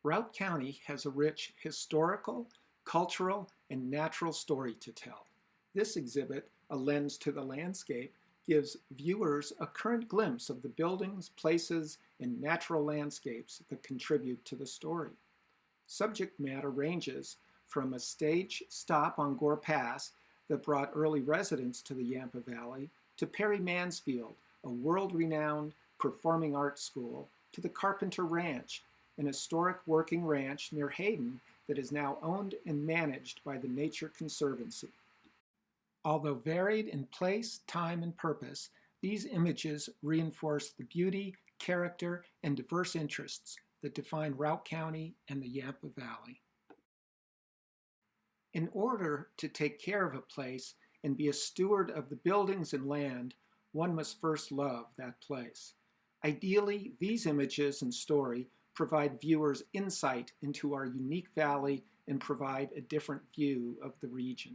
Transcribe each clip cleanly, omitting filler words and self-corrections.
Routt County has a rich historical, cultural, and natural story to tell. This exhibit, A Lens to the Landscape, gives viewers a current glimpse of the buildings, places, and natural landscapes that contribute to the story. Subject matter ranges from a stage stop on Gore Pass that brought early residents to the Yampa Valley, to PERRY-MANSFIELD, a world-renowned performing arts school, to the Carpenter Ranch, an historic working ranch near Hayden that is now owned and managed by the Nature Conservancy. Although varied in place, time, and purpose, these images reinforce the beauty, character, and diverse interests that define Routt County and the Yampa Valley. In order to take care of a place and be a steward of the buildings and land, one must first love that place. Ideally, these images and story provide viewers insight into our unique valley and provide a different view of the region.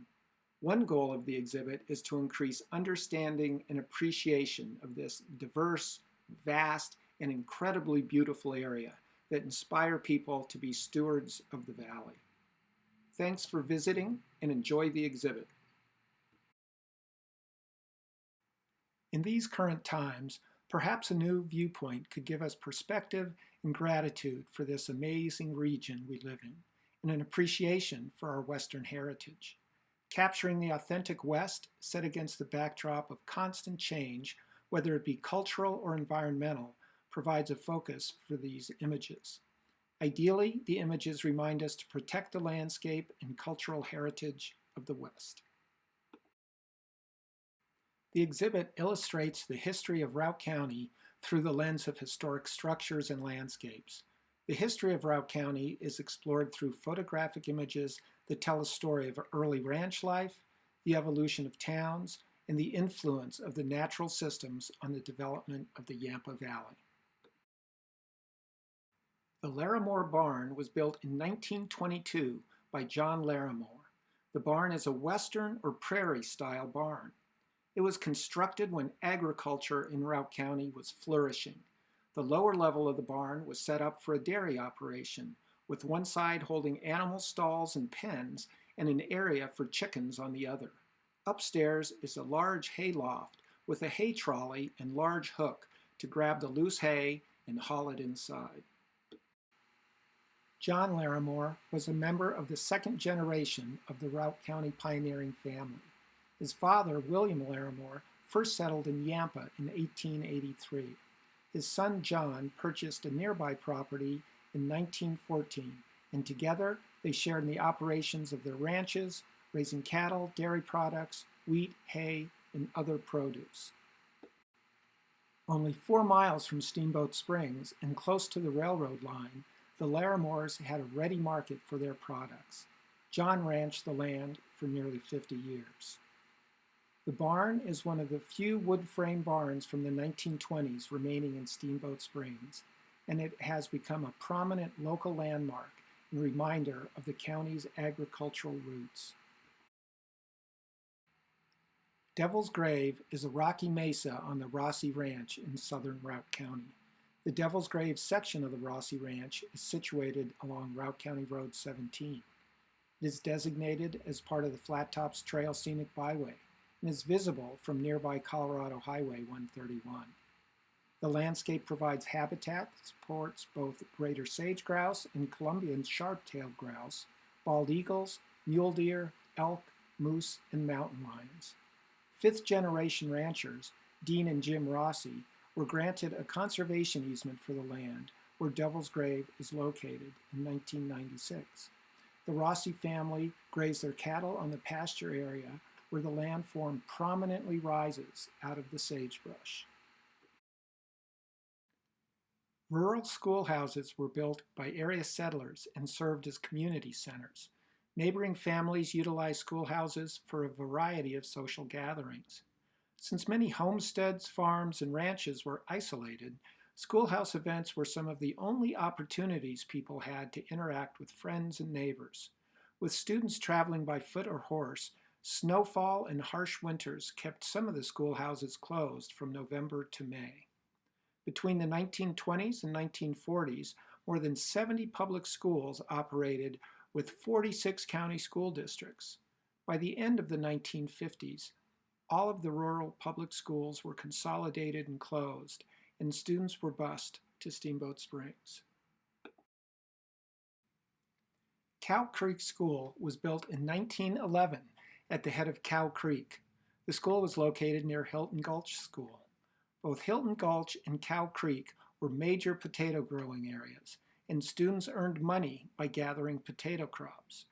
One goal of the exhibit is to increase understanding and appreciation of this diverse, vast, and incredibly beautiful area that inspire people to be stewards of the valley. Thanks for visiting and enjoy the exhibit. In these current times, perhaps a new viewpoint could give us perspective and gratitude for this amazing region we live in, and an appreciation for our Western heritage. Capturing the authentic West set against the backdrop of constant change, whether it be cultural or environmental, provides a focus for these images. Ideally, the images remind us to protect the landscape and cultural heritage of the West. The exhibit illustrates the history of Routt County through the lens of historic structures and landscapes. The history of Routt County is explored through photographic images that tell a story of early ranch life, the evolution of towns, and the influence of the natural systems on the development of the Yampa Valley. The LARAMORE barn was built in 1922 by John LARAMORE. The barn is a Western or prairie-style barn. It was constructed when agriculture in Routt County was flourishing. The lower level of the barn was set up for a dairy operation, with one side holding animal stalls and pens and an area for chickens on the other. Upstairs is a large hay loft with a hay trolley and large hook to grab the loose hay and haul it inside. John LARAMORE was a member of the second generation of the Routt County pioneering family. His father, William LARAMORE, first settled in Yampa in 1883. His son, John, purchased a nearby property in 1914, and together they shared in the operations of their ranches, raising cattle, dairy products, wheat, hay, and other produce. Only 4 miles from Steamboat Springs and close to the railroad line, the LARAMORES had a ready market for their products. John ranched the land for nearly 50 years. The barn is one of the few wood frame barns from the 1920s remaining in Steamboat Springs, and it has become a prominent local landmark and reminder of the county's agricultural roots. Devil's Grave is a rocky mesa on the Rossi Ranch in southern Routt County. The Devil's Grave section of the Rossi Ranch is situated along Routt County Road 17. It is designated as part of the Flat Tops Trail Scenic Byway and is visible from nearby Colorado Highway 131. The landscape provides habitat that supports both greater sage grouse and Columbian sharp-tailed grouse, bald eagles, mule deer, elk, moose, and mountain lions. Fifth-generation ranchers, Dean and Jim Rossi, were granted a conservation easement for the land where Devil's Grave is located in 1996. The Rossi family grazed their cattle on the pasture area where the landform prominently rises out of the sagebrush. Rural schoolhouses were built by area settlers and served as community centers. Neighboring families utilized schoolhouses for a variety of social gatherings. Since many homesteads, farms, and ranches were isolated, schoolhouse events were some of the only opportunities people had to interact with friends and neighbors. With students traveling by foot or horse, snowfall and harsh winters kept some of the schoolhouses closed from November to May. Between the 1920s and 1940s, more than 70 public schools operated with 46 county school districts. By the end of the 1950s, all of the rural public schools were consolidated and closed, and students were bused to Steamboat Springs. Cow Creek School was built in 1911 at the head of Cow Creek. The school was located near HILTON Gulch School. Both HILTON Gulch and Cow Creek were major potato growing areas, and students earned money by gathering potato crops.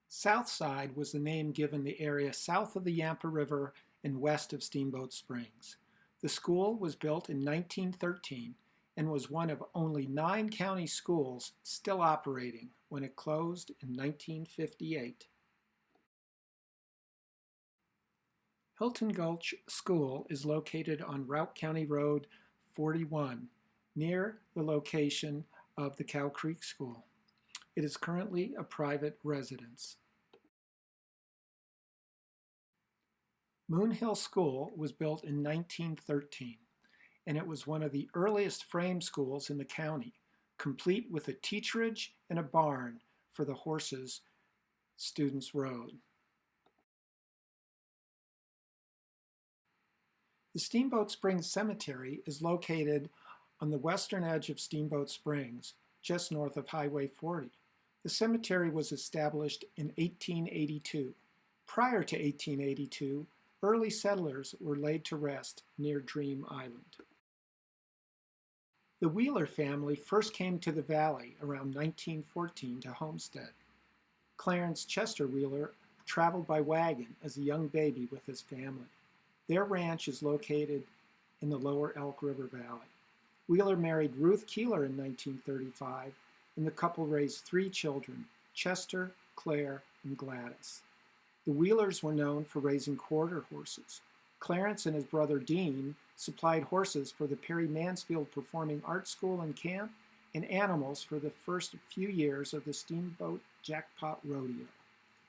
Southside was the name given the area south of the Yampa River and west of Steamboat Springs. The school was built in 1913 and was one of only 9 county schools still operating when it closed in 1958. HILTON Gulch School is located on ROUTT County Road 41, near the location of the Cow Creek School. It is currently a private residence. Moon Hill School was built in 1913, and it was one of the earliest frame schools in the county, complete with a teacherage and a barn for the horses students rode. The Steamboat Springs Cemetery is located on the western edge of Steamboat Springs, just north of Highway 40. The cemetery was established in 1882. Prior to 1882, early settlers were laid to rest near Dream Island. The Wheeler family first came to the valley around 1914 to homestead. Clarence Chester Wheeler traveled by wagon as a young baby with his family. Their ranch is located in the lower Elk River Valley. Wheeler married Ruth Keeler in 1935, and the couple raised 3 children, Chester, Claire, and Gladys. The Wheelers were known for raising quarter horses. Clarence and his brother Dean supplied horses for the PERRY-MANSFIELD Performing Arts School and Camp and animals for the first few years of the Steamboat Jackpot Rodeo.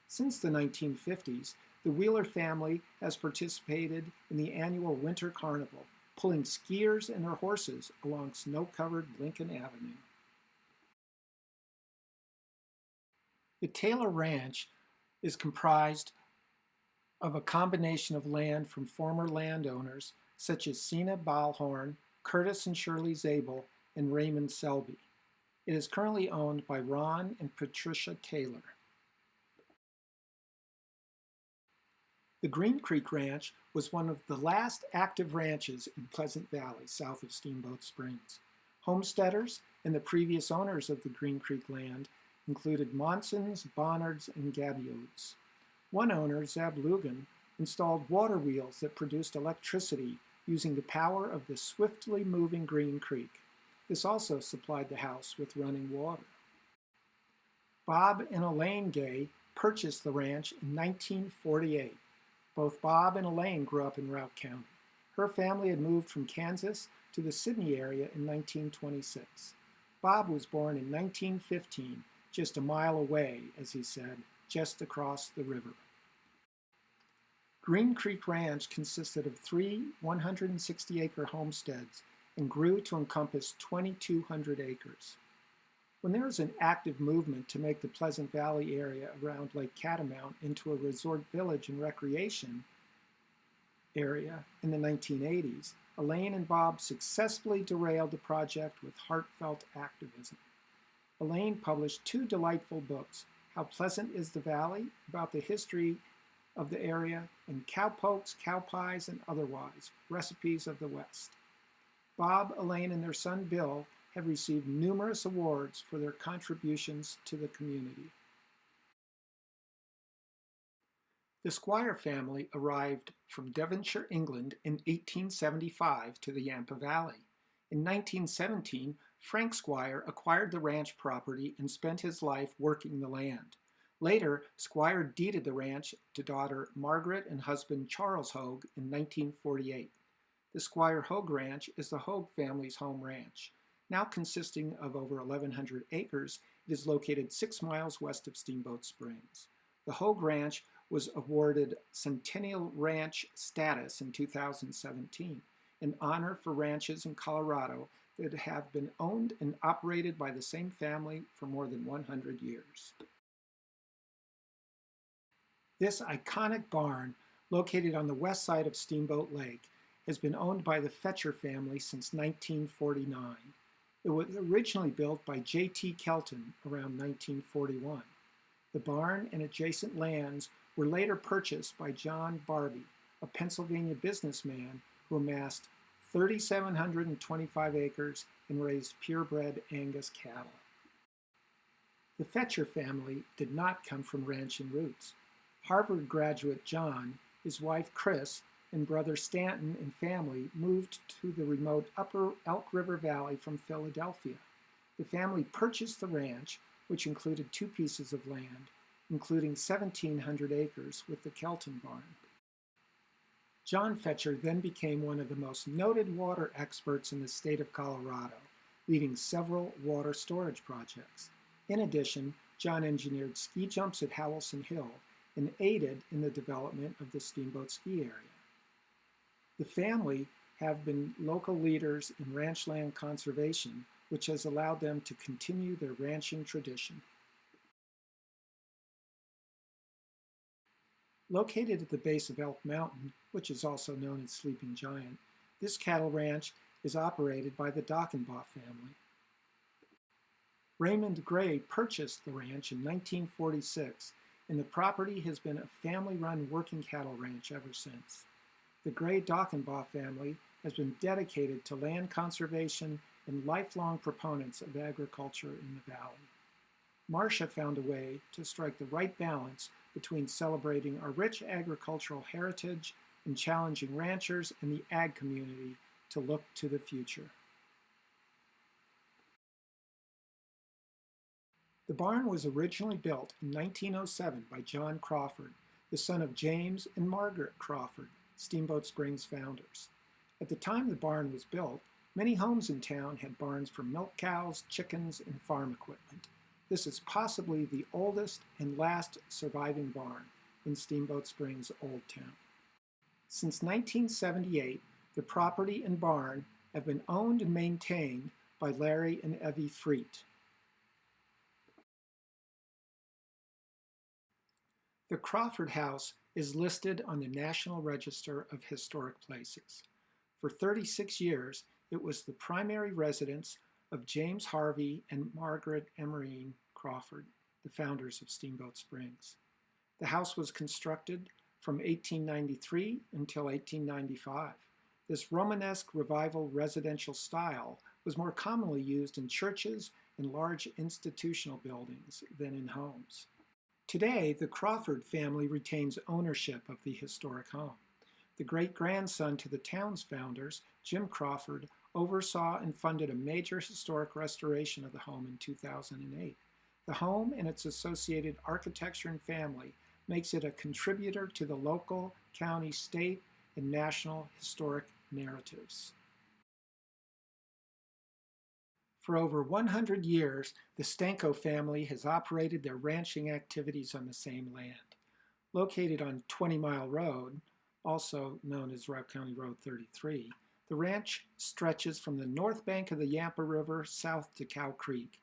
Since the 1950s, the Wheeler family has participated in the annual Winter Carnival, pulling skiers and their horses along snow-covered Lincoln Avenue. The Taylor Ranch is comprised of a combination of land from former landowners such as Sena Ballhorn, Curtis and Shirley Zabel, and Raymond Selby. It is currently owned by Ron and Patricia Taylor. The Green Creek Ranch was one of the last active ranches in Pleasant Valley, south of Steamboat Springs. Homesteaders and the previous owners of the Green Creek land included Monsons, Bonnards, and Gabiots. One owner, Zeb Lugan, installed water wheels that produced electricity using the power of the swiftly moving Green Creek. This also supplied the house with running water. Bob and Elaine Gay purchased the ranch in 1948. Both Bob and Elaine grew up in ROUTT County. Her family had moved from Kansas to the Sidney area in 1926. Bob was born in 1915, just a mile away, as he said, just across the river. Green Creek Ranch consisted of 3 160-acre homesteads and grew to encompass 2,200 acres. When there was an active movement to make the Pleasant Valley area around Lake Catamount into a resort village and recreation area in the 1980s, Elaine and Bob successfully derailed the project with heartfelt activism. Elaine published 2 delightful books, How Pleasant is the Valley, about the history of the area, and Cowpokes, Cowpies, and Otherwise, Recipes of the West. Bob, Elaine, and their son Bill have received numerous awards for their contributions to the community. The Squire family arrived from Devonshire, England in 1875 to the Yampa Valley. In 1917, Frank Squire acquired the ranch property and spent his life working the land. Later, Squire deeded the ranch to daughter Margaret and husband Charles Hogue in 1948. The Squire Hogue Ranch is the Hogue family's home ranch. Now consisting of over 1,100 acres, it is located 6 miles west of Steamboat Springs. The Hogue Ranch was awarded Centennial Ranch status in 2017, an honor for ranches in Colorado that have been owned and operated by the same family for more than 100 years. This iconic barn, located on the west side of Steamboat Lake, has been owned by the Fetcher family since 1949. It was originally built by J.T. Kelton around 1941. The barn and adjacent lands were later purchased by John Barbie, a Pennsylvania businessman who amassed 3,725 acres and raised purebred Angus cattle. The Fetcher family did not come from ranching roots. Harvard graduate John, his wife Chris, and brother Stanton and family moved to the remote upper Elk River Valley from Philadelphia. The family purchased the ranch, which included 2 pieces of land, including 1,700 acres with the Kelton barn. John Fetcher then became one of the most noted water experts in the state of Colorado, leading several water storage projects. In addition, John engineered ski jumps at Howelson Hill and aided in the development of the Steamboat ski area. The family have been local leaders in ranch land conservation, which has allowed them to continue their ranching tradition. Located at the base of Elk Mountain, which is also known as Sleeping Giant, this cattle ranch is operated by the Dockenbaugh family. Raymond Gray purchased the ranch in 1946, and the property has been a family-run working cattle ranch ever since. The Gray-Dockenbaugh family has been dedicated to land conservation and lifelong proponents of agriculture in the valley. Marcia found a way to strike the right balance between celebrating our rich agricultural heritage and challenging ranchers and the ag community to look to the future. The barn was originally built in 1907 by John Crawford, the son of James and Margaret Crawford, Steamboat Springs founders. At the time the barn was built, many homes in town had barns for milk cows, chickens, and farm equipment. This is possibly the oldest and last surviving barn in Steamboat Springs Old Town. Since 1978, the property and barn have been owned and maintained by Larry and Evie Freet. The Crawford House is listed on the National Register of Historic Places. For 36 years, it was the primary residence of James Harvey and Margaret Emerine Crawford, the founders of Steamboat Springs. The house was constructed from 1893 until 1895. This Romanesque revival residential style was more commonly used in churches and large institutional buildings than in homes. Today, the Crawford family retains ownership of the historic home. The great-grandson to the town's founders, Jim Crawford, oversaw and funded a major historic restoration of the home in 2008. The home and its associated architecture and family makes it a contributor to the local, county, state, and national historic narratives. For over 100 years, the STANKO family has operated their ranching activities on the same land. Located on 20 Mile Road, also known as Routt County Road 33, the ranch stretches from the north bank of the Yampa River south to Cow Creek.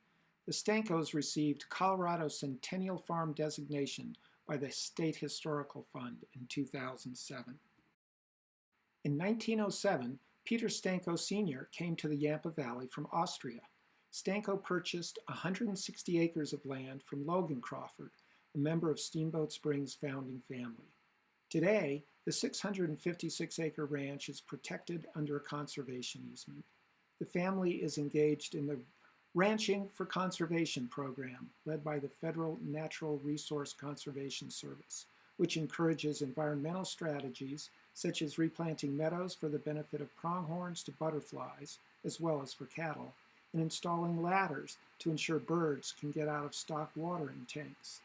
The Stankos received Colorado Centennial Farm designation by the State Historical Fund in 2007. In 1907, Peter Stanko Sr. came to the Yampa Valley from Austria. Stanko purchased 160 acres of land from Logan Crawford, a member of Steamboat Springs' founding family. Today, the 656-acre ranch is protected under a conservation easement. The family is engaged in the Ranching for Conservation program led by the Federal Natural Resource Conservation Service, which encourages environmental strategies such as replanting meadows for the benefit of pronghorns to butterflies, as well as for cattle, and installing ladders to ensure birds can get out of stock watering tanks.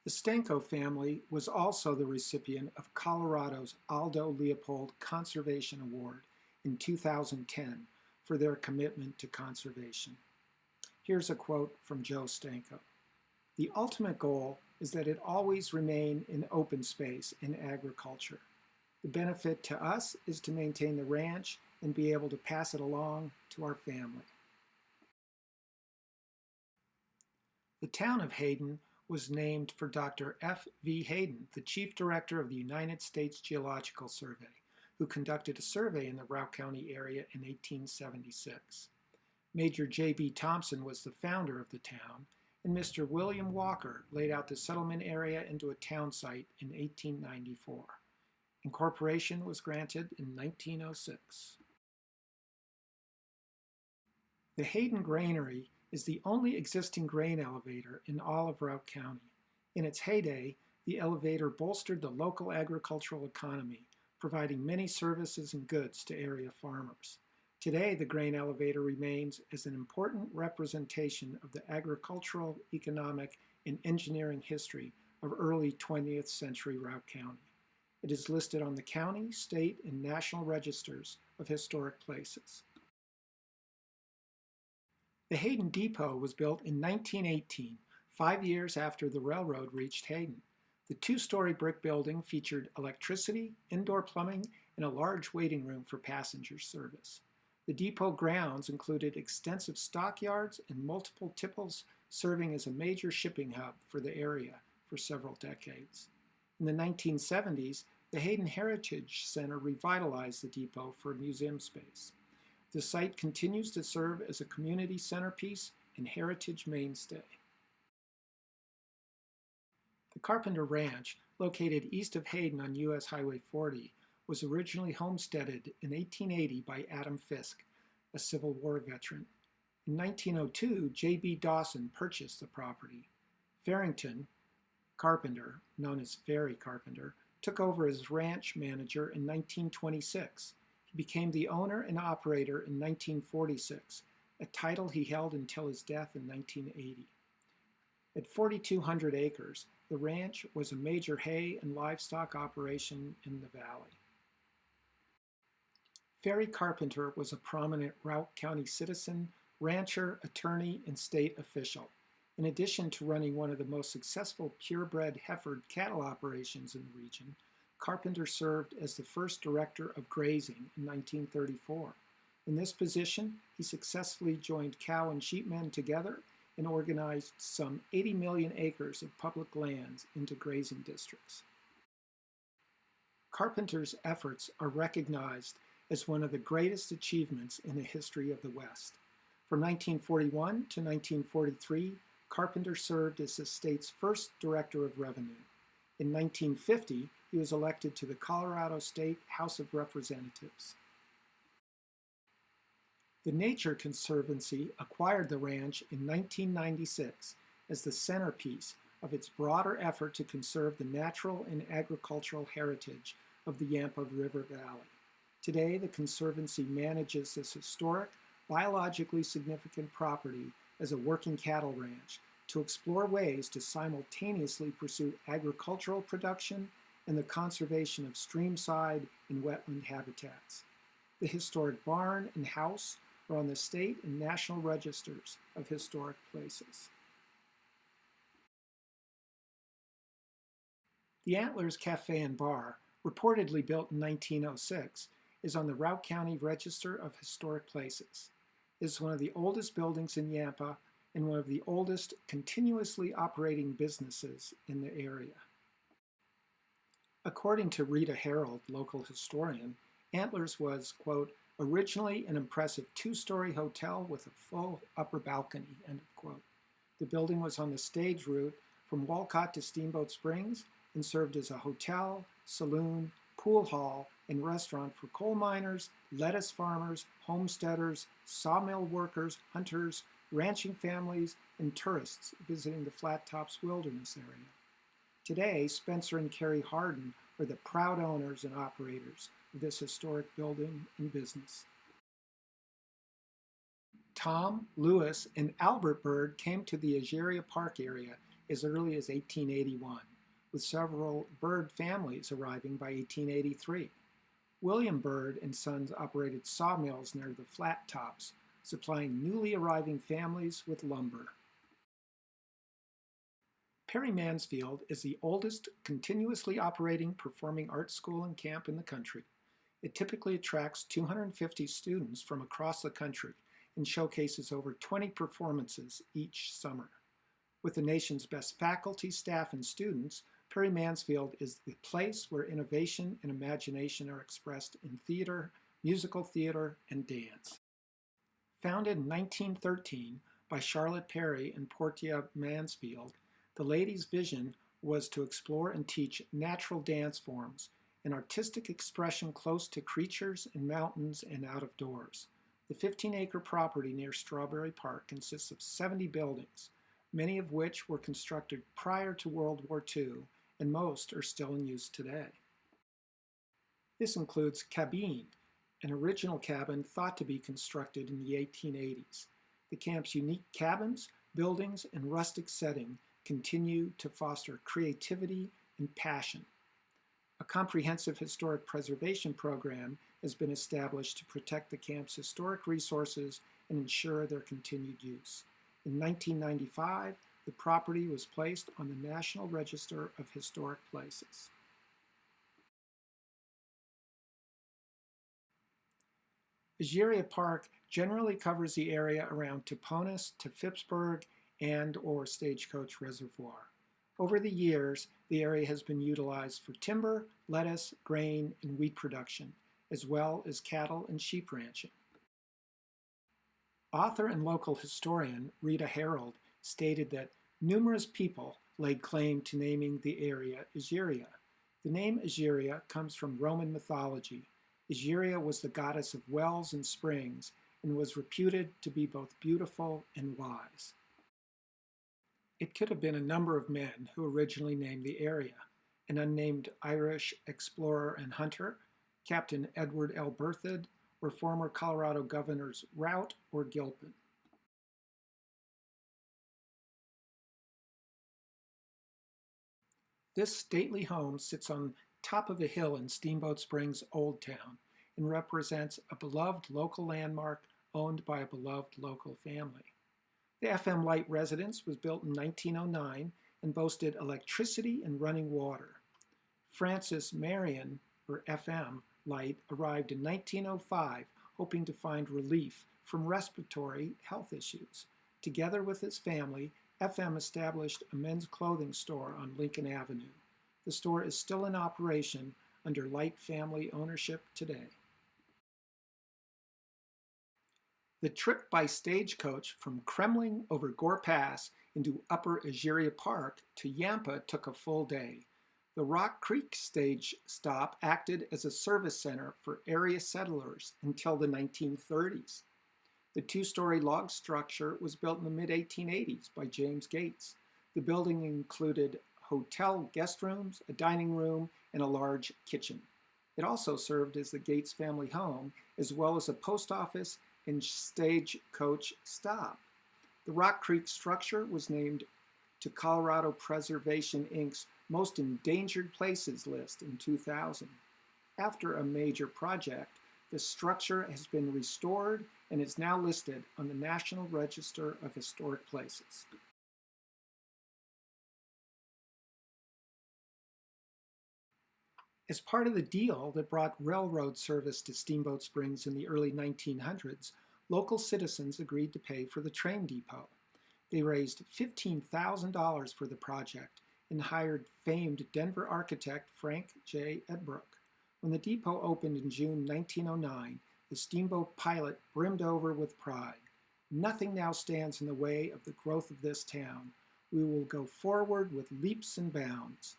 The Stanko family was also the recipient of Colorado's Aldo Leopold Conservation Award in 2010 for their commitment to conservation. Here's a quote from Joe Stanko. "The ultimate goal is that it always remained in open space in agriculture. The benefit to us is to maintain the ranch and be able to pass it along to our family. The town of Hayden was named for Dr. F. V. Hayden, the Chief Director of the United States Geological Survey, who conducted a survey in the Routt County area in 1876. Major J.B. Thompson was the founder of the town, and Mr. William Walker laid out the settlement area into a town site in 1894. Incorporation was granted in 1906. The Hayden Granary is the only existing grain elevator in all of Routt County. In its heyday, the elevator bolstered the local agricultural economy, providing many services and goods to area farmers. Today, the grain elevator remains as an important representation of the agricultural, economic, and engineering history of early 20th century Routt County. It is listed on the county, state, and national registers of historic places. The Hayden Depot was built in 1918, 5 years after the railroad reached Hayden. The two-story brick building featured electricity, indoor plumbing, and a large waiting room for passenger service. The depot grounds included extensive stockyards and multiple tipples, serving as a major shipping hub for the area for several decades. In the 1970s, the Hayden Heritage Center revitalized the depot for museum space. The site continues to serve as a community centerpiece and heritage mainstay. The Carpenter Ranch, located east of Hayden on U.S. Highway 40, was originally homesteaded in 1880 by Adam Fisk, a Civil War veteran. In 1902, J.B. Dawson purchased the property. Farrington, carpenter, known as Ferry Carpenter, took over as ranch manager in 1926. He became the owner and operator in 1946, a title he held until his death in 1980. At 4,200 acres, the ranch was a major hay and livestock operation in the valley. Ferry Carpenter was a prominent Routt County citizen, rancher, attorney, and state official. In addition to running one of the most successful purebred heifer cattle operations in the region, Carpenter served as the first director of grazing in 1934. In this position, he successfully joined cow and sheep men together and organized some 80 million acres of public lands into grazing districts. Carpenter's efforts are recognized as one of the greatest achievements in the history of the West. From 1941 to 1943, Carpenter served as the state's first director of revenue. In 1950, he was elected to the Colorado State House of Representatives. The Nature Conservancy acquired the ranch in 1996 as the centerpiece of its broader effort to conserve the natural and agricultural heritage of the Yampa River Valley. Today, the Conservancy manages this historic, biologically significant property as a working cattle ranch to explore ways to simultaneously pursue agricultural production and the conservation of streamside and wetland habitats. The historic barn and house are on the state and national registers of historic places. The Antlers Cafe and Bar, reportedly built in 1906, is on the Routt County Register of Historic Places. It is one of the oldest buildings in Yampa and one of the oldest continuously operating businesses in the area. According to Rita Harold, local historian, Antlers was, quote, originally an impressive two-story hotel with a full upper balcony, end of quote. The building was on the stage route from Walcott to Steamboat Springs and served as a hotel, saloon, pool hall, and restaurant for coal miners, lettuce farmers, homesteaders, sawmill workers, hunters, ranching families, and tourists visiting the Flat Tops Wilderness area. Today, Spencer and Carrie Harden are the proud owners and operators of this historic building and business. Tom, Lewis, and Albert Bird came to the EGERIA Park area as early as 1881, with several Bird families arriving by 1883. William Bird and Sons operated sawmills near the Flat Tops, supplying newly arriving families with lumber. PERRY-MANSFIELD is the oldest continuously operating performing arts school and camp in the country. It typically attracts 250 students from across the country and showcases over 20 performances each summer. With the nation's best faculty, staff, and students, PERRY-MANSFIELD is the place where innovation and imagination are expressed in theater, musical theater, and dance. Founded in 1913 by Charlotte Perry and Portia Mansfield, the ladies' vision was to explore and teach natural dance forms, an artistic expression close to creatures and mountains and out of doors. The 15-acre property near Strawberry Park consists of 70 buildings, many of which were constructed prior to World War II, and most are still in use today. This includes Cabine, an original cabin thought to be constructed in the 1880s. The camp's unique cabins, buildings, and rustic setting continue to foster creativity and passion. A comprehensive historic preservation program has been established to protect the camp's historic resources and ensure their continued use. In 1995, the property was placed on the National Register of Historic Places. EGERIA Park generally covers the area around Toponis to Phippsburg and/or Stagecoach Reservoir. Over the years, the area has been utilized for timber, lettuce, grain, and wheat production, as well as cattle and sheep ranching. Author and local historian Rita Harold stated that numerous people laid claim to naming the area Egeria. The name Egeria comes from Roman mythology. Egeria was the goddess of wells and springs and was reputed to be both beautiful and wise. It could have been a number of men who originally named the area: an unnamed Irish explorer and hunter, Captain Edward L. Berthoud, or former Colorado governors ROUTT or Gilpin. This stately home sits on top of a hill in Steamboat Springs, Old Town, and represents a beloved local landmark owned by a beloved local family. The FM Light residence was built in 1909 and boasted electricity and running water. Francis Marion, or FM Light, arrived in 1905, hoping to find relief from respiratory health issues. Together with his family, FM established a men's clothing store on Lincoln Avenue. The store is still in operation under Light family ownership today. The trip by stagecoach from Kremling over Gore Pass into Upper Egeria Park to Yampa took a full day. The Rock Creek stage stop acted as a service center for area settlers until the 1930s. The two-story log structure was built in the mid-1880s by James Gates. The building included hotel guest rooms, a dining room, and a large kitchen. It also served as the Gates family home, as well as a post office and stagecoach stop. The Rock Creek structure was named to Colorado Preservation Inc.'s Most Endangered Places list in 2000. After a major project, the structure has been restored and is now listed on the National Register of Historic Places. As part of the deal that brought railroad service to Steamboat Springs in the early 1900s, local citizens agreed to pay for the train depot. They raised $15,000 for the project and hired famed Denver architect Frank J. Edbrook. When the depot opened in June 1909, the steamboat pilot brimmed over with pride. Nothing now stands in the way of the growth of this town. We will go forward with leaps and bounds.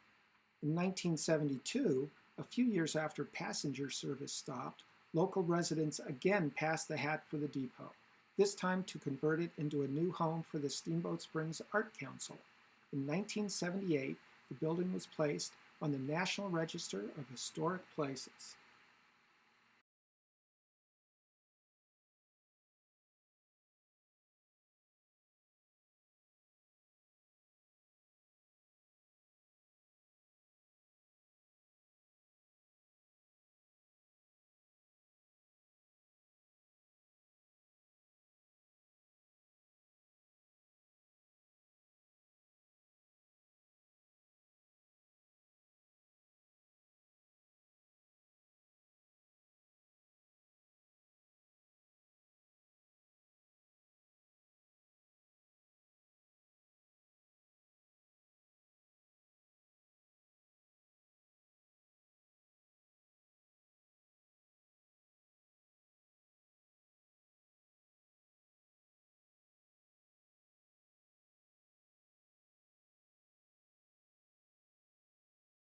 In 1972, a few years after passenger service stopped, local residents again passed the hat for the depot, this time to convert it into a new home for the Steamboat Springs Art Council. In 1978, the building was placed on the National Register of Historic Places.